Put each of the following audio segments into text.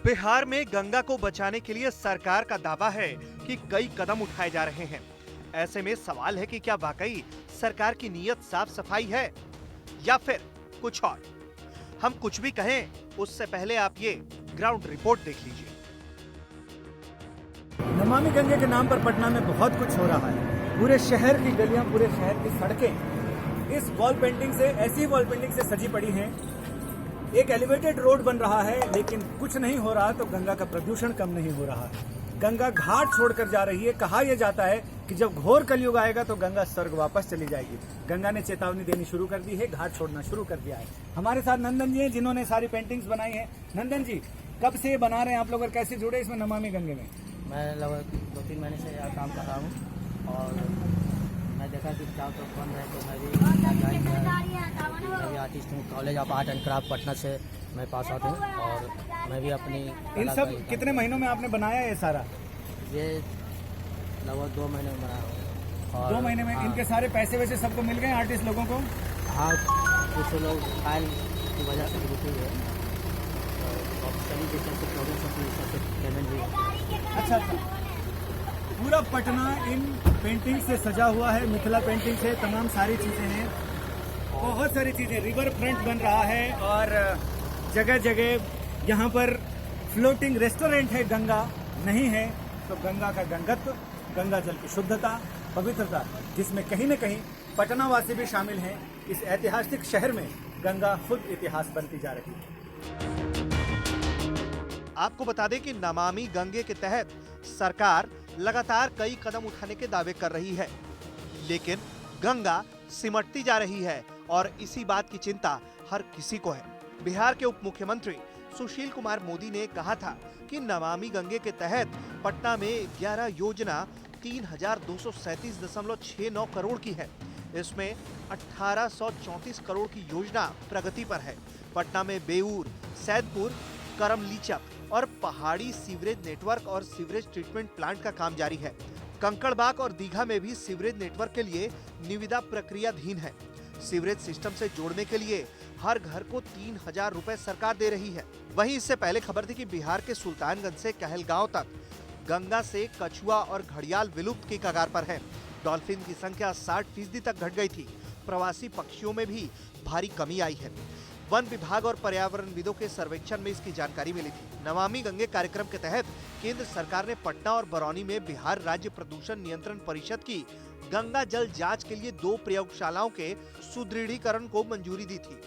बिहार में गंगा को बचाने के लिए सरकार का दावा है कि कई कदम उठाए जा रहे हैं। ऐसे में सवाल है कि क्या वाकई सरकार की नीयत साफ सफाई है या फिर कुछ और। हम कुछ भी कहें उससे पहले आप ये ग्राउंड रिपोर्ट देख लीजिए। नमामि गंगे के नाम पर पटना में बहुत कुछ हो रहा है। पूरे शहर की गलियां, पूरे शहर की सड़कें इस वॉल पेंटिंग से, ऐसी वॉल पेंटिंग से सजी पड़ी हैं। एक एलिवेटेड रोड बन रहा है, लेकिन कुछ नहीं हो रहा तो गंगा का प्रदूषण कम नहीं हो रहा। गंगा घाट छोड़कर जा रही है। कहा यह जाता है कि जब घोर कलयुग आएगा तो गंगा स्वर्ग वापस चली जाएगी। गंगा ने चेतावनी देनी शुरू कर दी है, घाट छोड़ना शुरू कर दिया है। हमारे साथ नंदन जी हैं, जिन्होंने सारी पेंटिंग्स बनाई हैं। नंदन जी, कब से ये बना रहे हैं आप लोग और कैसे जुड़े इसमें नमामि गंगे में? मैं लगभग 2-3 महीने से यहाँ काम कर रहा हूँ और मैं देखा कि चारों तरफ बंद है तो मैं भी आर्टिस्ट हूँ। College of art and craft Patna से मैं पास आउट हूँ और मैं भी अपनी इन सब कितने महीनों में आपने बनाया ये सारा? ये लगभग 2 महीने में बनाया हूँ। और 2 महीने में इनके सारे पैसे वैसे सबको मिल गए आर्टिस्ट लोगों को? हाँ, कुछ लोग फाइल की वजह से रुके हुए हैं और ऑफिशियली जैसे प्रॉब्लम सबसे पेमेंट भी है। अच्छा, पूरा पटना इन पेंटिंग से सजा हुआ है। मिथिला पेंटिंग से तमाम सारी चीजें हैं, बहुत सारी चीजें। रिवर फ्रंट बन रहा है और जगह जगह यहाँ पर फ्लोटिंग रेस्टोरेंट है। गंगा नहीं है तो गंगा का गंगत्व, गंगा जल की शुद्धता, पवित्रता, जिसमें कहीं न कहीं पटनावासी भी शामिल हैं। इस ऐतिहासिक शहर में गंगा खुद इतिहास बनती जा रही है। आपको बता दें कि नमामि गंगे के तहत सरकार लगातार कई कदम उठाने के दावे कर रही है, लेकिन गंगा सिमटती जा रही है और इसी बात की चिंता हर किसी को है। बिहार के उप मुख्यमंत्री सुशील कुमार मोदी ने कहा था कि नमामि गंगे के तहत पटना में 11 योजना 3237.69 करोड़ की है। इसमें 1834 करोड़ की योजना प्रगति पर है। पटना में बेऊर, सैदपुर, करमलीचक और पहाड़ी सीवरेज नेटवर्क और सीवरेज ट्रीटमेंट प्लांट का काम जारी है। कंकड़बाग और दीघा में भी सीवरेज नेटवर्क के लिए निविदा प्रक्रियाधीन है। सीवरेज सिस्टम से जोड़ने के लिए हर घर को 3000 रुपए सरकार दे रही है। वहीं इससे पहले खबर थी कि बिहार के सुल्तानगंज से कहलगांव तक गंगा से कछुआ और घड़ियाल विलुप्त की कगार पर है। डॉल्फिन की संख्या 60% तक घट गई थी। प्रवासी पक्षियों में भी भारी कमी आई है। वन विभाग और पर्यावरणविदों के सर्वेक्षण में इसकी जानकारी मिली थी। नमामि गंगे कार्यक्रम के तहत केंद्र सरकार ने पटना और बरौनी में बिहार राज्य प्रदूषण नियंत्रण परिषद की गंगा जल जांच के लिए 2 प्रयोगशालाओं के सुदृढ़ीकरण को मंजूरी दी थी।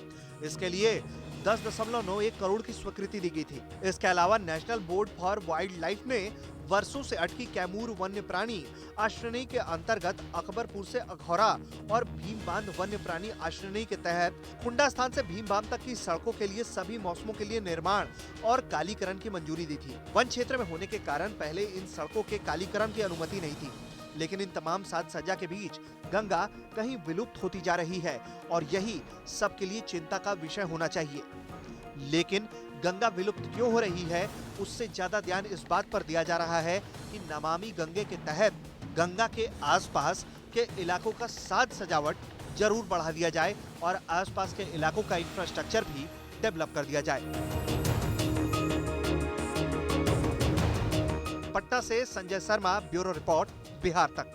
इसके लिए 10.91 करोड़ की स्वीकृति दी गई थी। इसके अलावा national board for wild life ने वर्षों से अटकी कैमूर वन्य प्राणी आश्रयणी के अंतर्गत अकबरपुर से अघौरा और भीमबांध वन्य प्राणी आश्रयणी के तहत खुंडा स्थान से भीमबांध तक की सड़कों के लिए सभी मौसमों के लिए निर्माण और कालीकरण की मंजूरी दी थी। वन क्षेत्र में होने के कारण पहले इन सड़कों के कालीकरण की अनुमति नहीं थी, लेकिन इन तमाम साज सज्जा के बीच गंगा कहीं विलुप्त होती जा रही है और यही सबके लिए चिंता का विषय होना चाहिए। लेकिन गंगा विलुप्त क्यों हो रही है, उससे ज्यादा ध्यान इस बात पर दिया जा रहा है कि नमामि गंगे के तहत गंगा के आसपास के इलाकों का साज सजावट जरूर बढ़ा दिया जाए और आसपास के इलाकों का इंफ्रास्ट्रक्चर भी डेवलप कर दिया जाए। पटना से संजय शर्मा, ब्यूरो रिपोर्ट, बिहार तक।